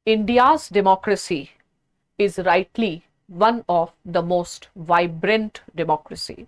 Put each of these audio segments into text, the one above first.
India's democracy is rightly one of the most vibrant democracy.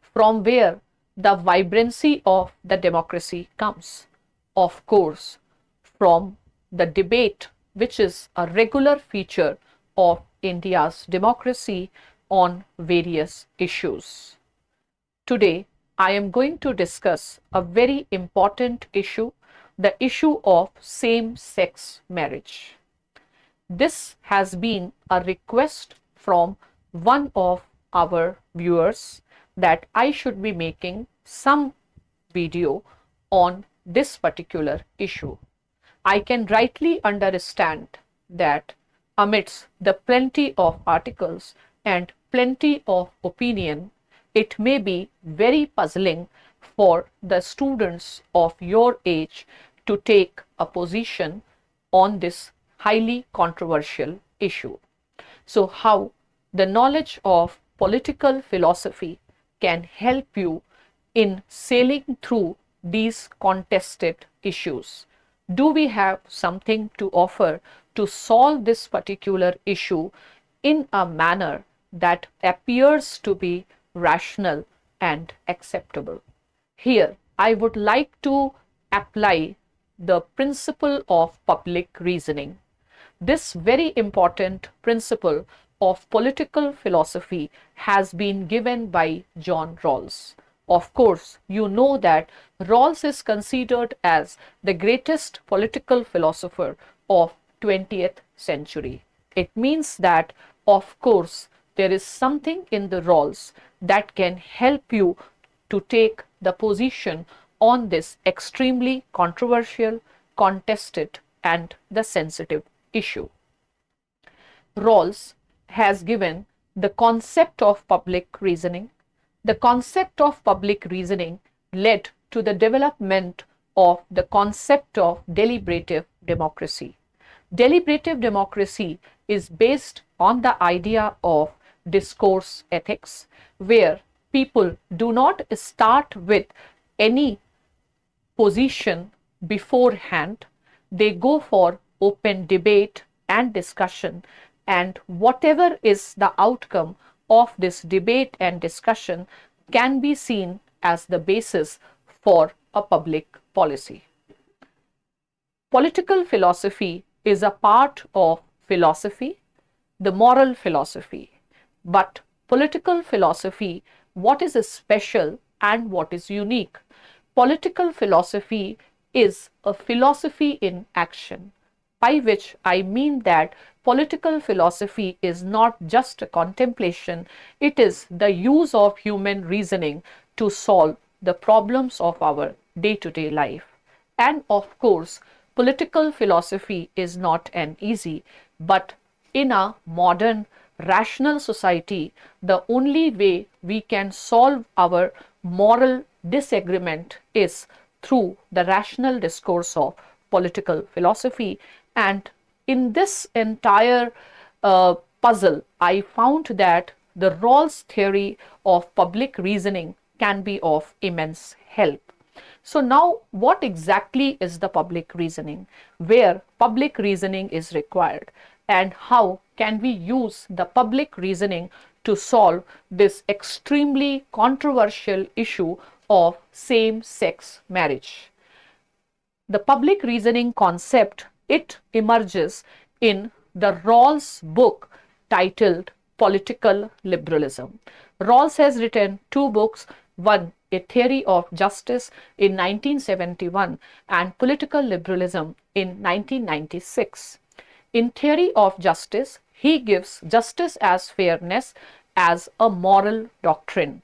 From where the vibrancy of the democracy comes? Of course, from the debate, which is a regular feature of India's democracy on various issues. Today, I am going to discuss a very important issue, the issue of same sex marriage. This has been a request from one of our viewers that I should be making some video on this particular issue. I can rightly understand that amidst the plenty of articles and plenty of opinion, it may be very puzzling for the students of your age to take a position on this highly controversial issue. So, how the knowledge of political philosophy can help you in sailing through these contested issues? Do we have something to offer to solve this particular issue in a manner that appears to be rational and acceptable? Here, I would like to apply the principle of public reasoning. This very important principle of political philosophy has been given by John Rawls. Of course, you know that Rawls is considered as the greatest political philosopher of 20th century. It means that, of course, there is something in the Rawls that can help you to take the position on this extremely controversial, contested, and the sensitive issue. Rawls has given the concept of public reasoning. The concept of public reasoning led to the development of the concept of deliberative democracy. Deliberative democracy is based on the idea of discourse ethics, where people do not start with any position beforehand. They go for open debate and discussion, and whatever is the outcome of this debate and discussion can be seen as the basis for a public policy. Political philosophy is a part of philosophy, the moral philosophy. But political philosophy, what is special and what is unique? Political philosophy is a philosophy in action, by which I mean that political philosophy is not just a contemplation, it is the use of human reasoning to solve the problems of our day-to-day life. And of course, political philosophy is not an easy, but in a modern rational society, the only way we can solve our moral disagreement is through the rational discourse of political philosophy. And in this entire puzzle, I found that the Rawls theory of public reasoning can be of immense help. So now, what exactly is the public reasoning? Where public reasoning is required? And how can we use the public reasoning to solve this extremely controversial issue of same-sex marriage? The public reasoning concept, it emerges in the Rawls book titled Political Liberalism. Rawls has written two books, one A Theory of Justice in 1971 and Political Liberalism in 1996. In Theory of Justice, he gives justice as fairness as a moral doctrine,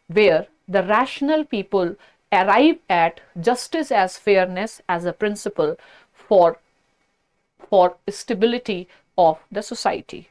where the rational people arrive at justice as fairness as a principle for stability of the society.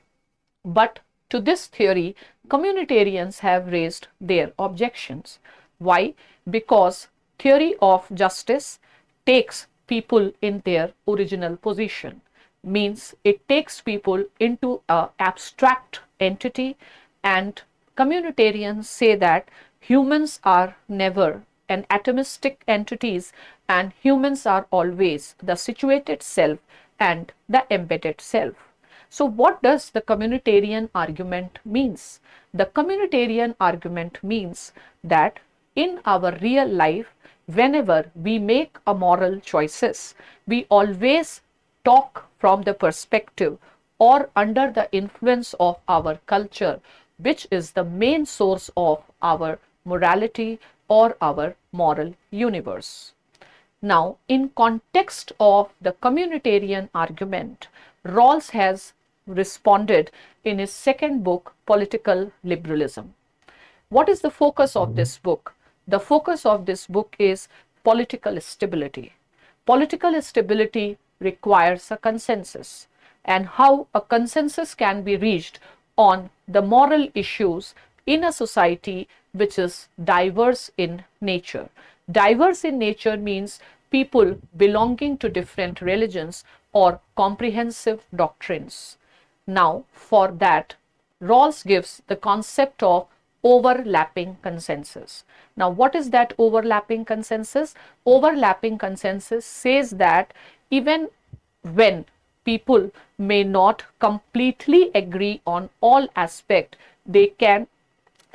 But to this theory, communitarians have raised their objections. Why? Because theory of justice takes people in their original position, means it takes people into an abstract entity, and communitarians say that humans are never an atomistic entities and humans are always the situated self and the embedded self. So what does the communitarian argument means? The communitarian argument means that in our real life, whenever we make a moral choices, we always talk from the perspective or under the influence of our culture, which is the main source of our morality or our moral universe. Now, in context of the communitarian argument, Rawls has responded in his second book, Political Liberalism. What is the focus of this book? The focus of this book is political stability. Political stability requires a consensus, and how a consensus can be reached on the moral issues in a society which is diverse in nature. Diverse in nature means people belonging to different religions or comprehensive doctrines. Now, for that, Rawls gives the concept of overlapping consensus. Now, what is that overlapping consensus? Overlapping consensus says that even when people may not completely agree on all aspects, they can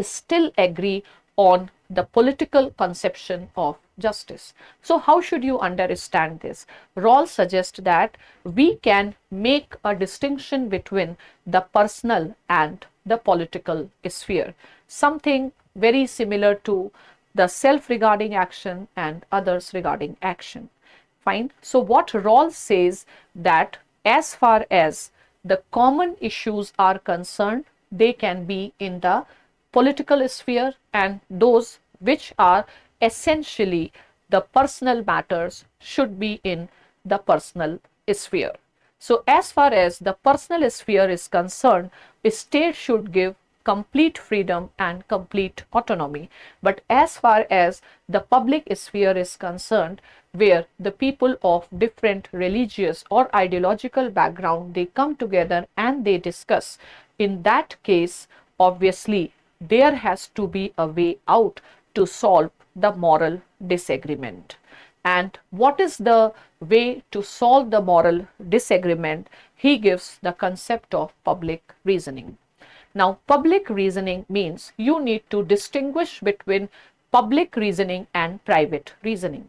still agree on the political conception of justice. So how should you understand this? Rawls suggests that we can make a distinction between the personal and the political sphere, something very similar to the self regarding action and others regarding action. Fine. So what Rawls says that as far as the common issues are concerned, they can be in the political sphere, and those which are essentially the personal matters should be in the personal sphere. So as far as the personal sphere is concerned, a state should give complete freedom and complete autonomy. But as far as the public sphere is concerned, where the people of different religious or ideological background, they come together and they discuss, in that case, obviously, there has to be a way out to solve the moral disagreement. And what is the way to solve the moral disagreement? He gives the concept of public reasoning. Now, public reasoning means you need to distinguish between public reasoning and private reasoning.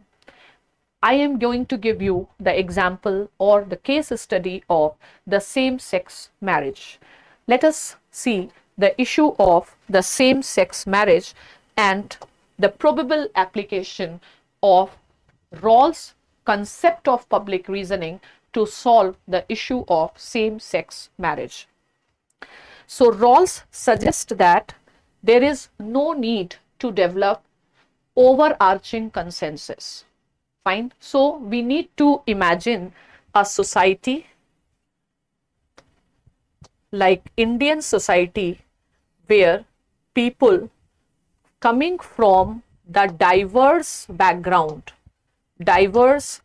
I am going to give you the example or the case study of the same-sex marriage. Let us see the issue of the same-sex marriage and the probable application of Rawls' concept of public reasoning to solve the issue of same-sex marriage. So Rawls suggests that there is no need to develop overarching consensus. Fine. So we need to imagine a society like Indian society, where people coming from the diverse background, diverse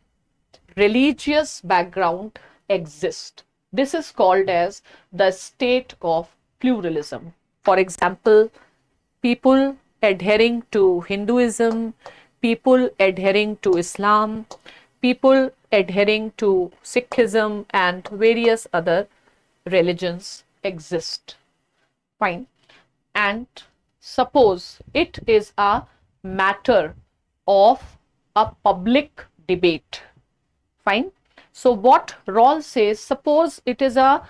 religious background exist. This is called as the state of pluralism. For example, people adhering to Hinduism, people adhering to Islam, people adhering to Sikhism and various other religions exist. Fine. And suppose it is a matter of a public debate. Fine. So what Rawls says, suppose it is a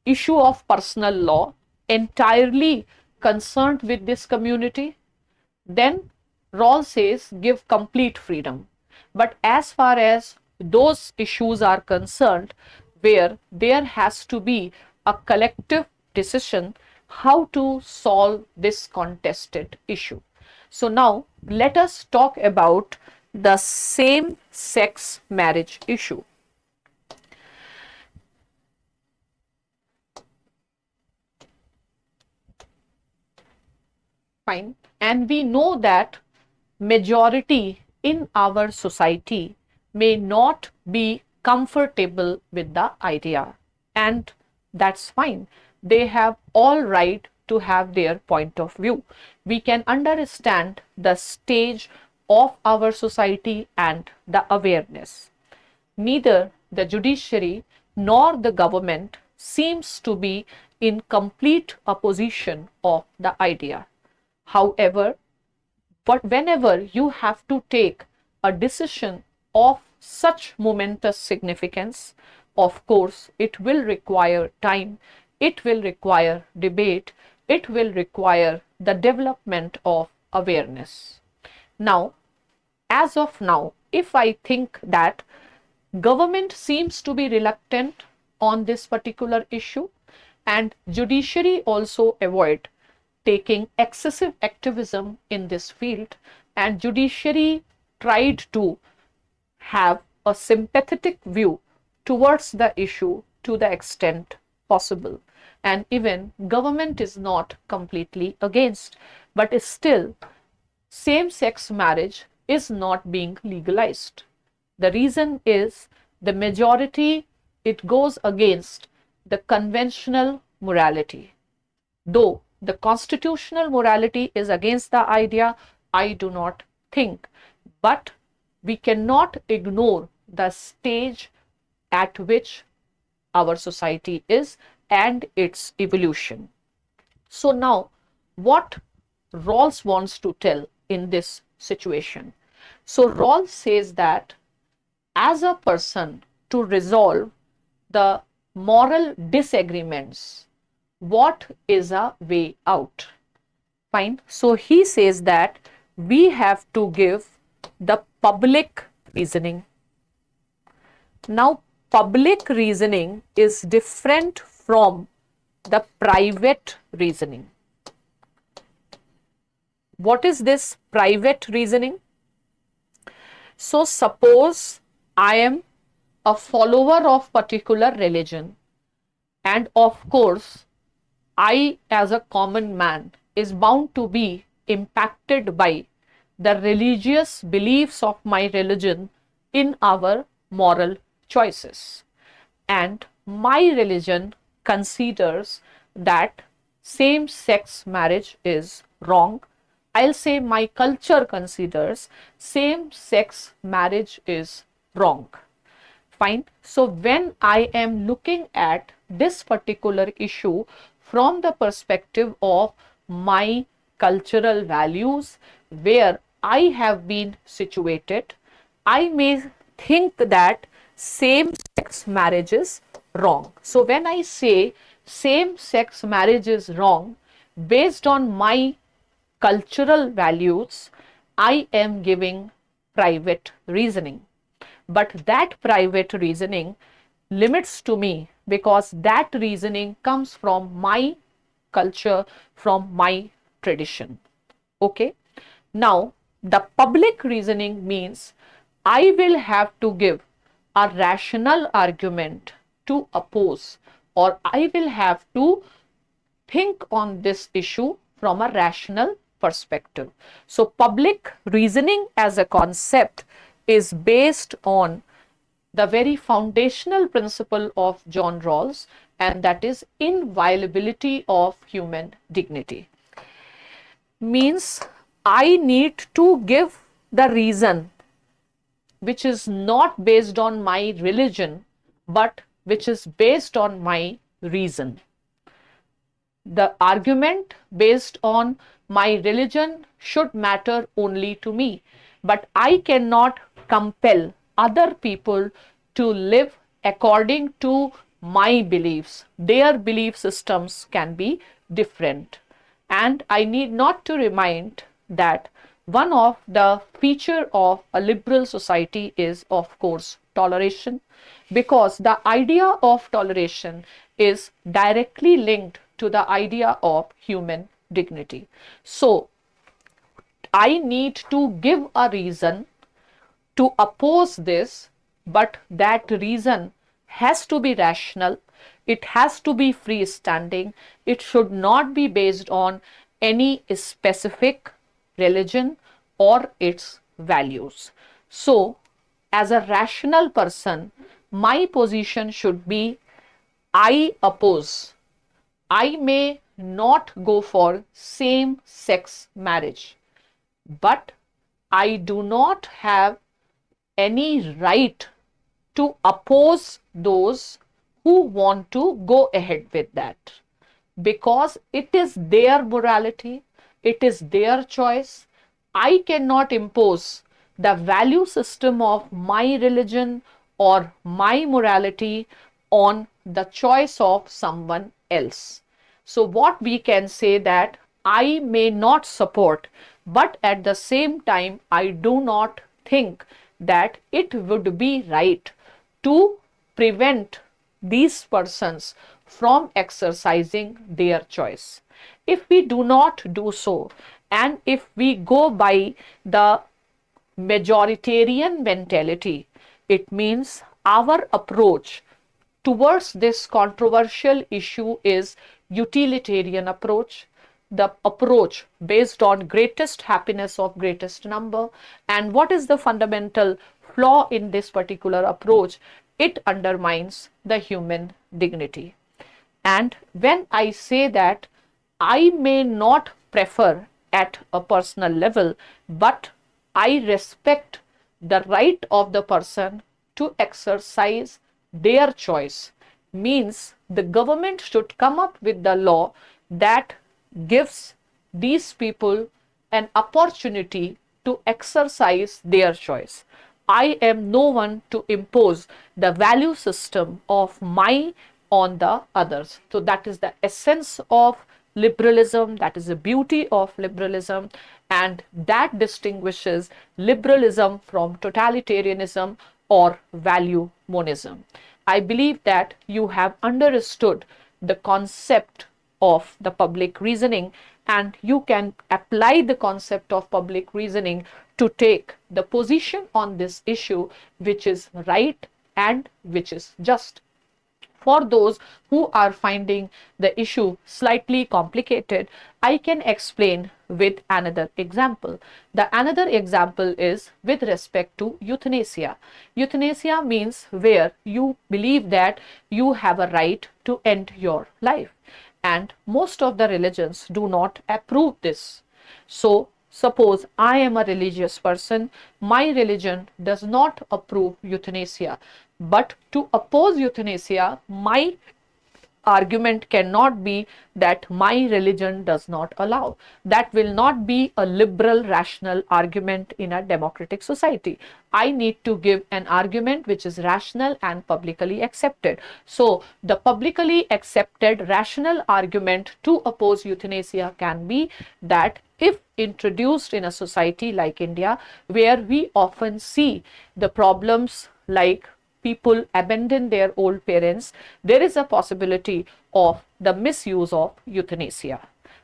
issue of personal law entirely concerned with this community, then Rawls says give complete freedom. But as far as those issues are concerned where there has to be a collective decision how to solve this contested issue. So now let us talk about the same-sex marriage issue. Fine. And we know that majority in our society may not be comfortable with the idea, and that's fine. They have all right to have their point of view. We can understand the stage of our society and the awareness. Neither the judiciary nor the government seems to be in complete opposition of the idea. However, but whenever you have to take a decision of such momentous significance, of course, it will require time, it will require debate, it will require the development of awareness. Now, as of now, if I think that government seems to be reluctant on this particular issue, and judiciary also avoid taking excessive activism in this field, and judiciary tried to have a sympathetic view towards the issue to the extent possible, and even government is not completely against, but still same sex marriage is not being legalized. The reason is the majority, it goes against the conventional morality. Though the constitutional morality is against the idea, I do not think. But we cannot ignore the stage at which our society is and its evolution. So now, what Rawls wants to tell in this situation? So Rawls says that as a person, to resolve the moral disagreements, what is a way out? Fine. So he says that we have to give the public reasoning. Now, public reasoning is different from the private reasoning. What is this private reasoning? So suppose I am a follower of particular religion, and of course I as a common man is bound to be impacted by the religious beliefs of my religion in our moral choices. And my religion considers that same sex marriage is wrong. I'll say my culture considers same sex marriage is wrong. Fine. So when I am looking at this particular issue from the perspective of my cultural values, where I have been situated, I may think that same sex marriage is wrong. So when I say same sex marriage is wrong, based on my cultural values, I am giving private reasoning. But that private reasoning limits to me because that reasoning comes from my culture, from my tradition. Okay. Now, the public reasoning means I will have to give a rational argument to oppose, or I will have to think on this issue from a rational perspective. So, public reasoning as a concept is based on the very foundational principle of John Rawls, and that is inviolability of human dignity. Means I need to give the reason which is not based on my religion, but which is based on my reason. The argument based on my religion should matter only to me, but I cannot compel other people to live according to my beliefs. Their belief systems can be different. And I need not to remind that one of the feature of a liberal society is, of course, toleration, because the idea of toleration is directly linked to the idea of human dignity. So, I need to give a reason to oppose this, but that reason has to be rational, it has to be freestanding, it should not be based on any specific religion or its values. So, as a rational person, my position should be I oppose. I may not go for same sex marriage, but I do not have any right to oppose those who want to go ahead with that, because it is their morality, it is their choice. I cannot impose the value system of my religion or my morality on the choice of someone else. So, what we can say that I may not support, but at the same time, I do not think that it would be right to prevent these persons from exercising their choice. If we do not do so, and if we go by the majoritarian mentality, it means our approach towards this controversial issue is utilitarian approach, the approach based on greatest happiness of greatest number. And what is the fundamental flaw in this particular approach? It undermines the human dignity. And when I say that I may not prefer at a personal level, but I respect the right of the person to exercise their choice, means the government should come up with the law that gives these people an opportunity to exercise their choice. I am no one to impose the value system of my on the others. So that is the essence of liberalism, that is the beauty of liberalism, and that distinguishes liberalism from totalitarianism or value monism. I believe that you have understood the concept of the public reasoning, and you can apply the concept of public reasoning to take the position on this issue which is right and which is just. For those who are finding the issue slightly complicated, I can explain with another example. The another example is with respect to euthanasia. Euthanasia means where you believe that you have a right to end your life, and most of the religions do not approve this. So, suppose I am a religious person, my religion does not approve euthanasia, but to oppose euthanasia, my argument cannot be that my religion does not allow. That will not be a liberal, rational argument in a democratic society. I need to give an argument which is rational and publicly accepted. So, the publicly accepted rational argument to oppose euthanasia can be that if introduced in a society like India, where we often see the problems like people abandon their old parents, there is a possibility of the misuse of euthanasia.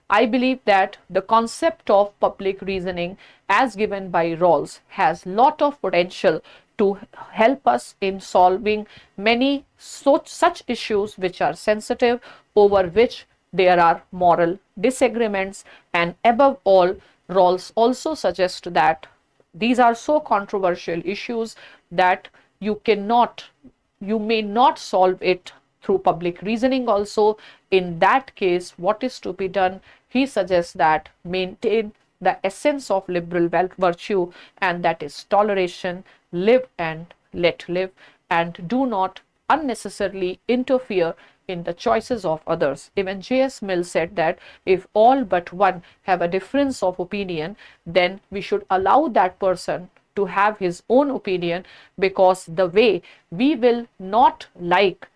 I believe that the concept of public reasoning as given by Rawls has lot of potential to help us in solving many such issues which are sensitive, over which there are moral disagreements, and above all, Rawls also suggests that these are so controversial issues that you may not solve it through public reasoning also. In that case, what is to be done? He suggests that maintain the essence of liberal virtue, and that is toleration, live and let live, and do not unnecessarily interfere in the choices of others. Even J.S. Mill said that if all but one have a difference of opinion, then we should allow that person to have his own opinion, because the way we will not like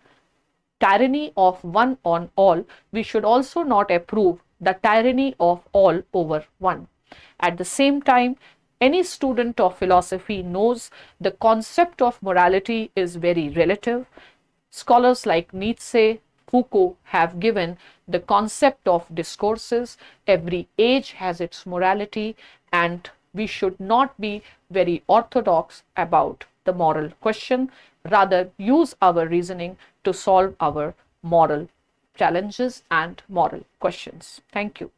tyranny of one on all, we should also not approve the tyranny of all over one. At the same time, any student of philosophy knows the concept of morality is very relative. Scholars like Nietzsche, Foucault have given the concept of discourses. Every age has its morality, and we should not be very orthodox about the moral question, rather use our reasoning to solve our moral challenges and moral questions. Thank you.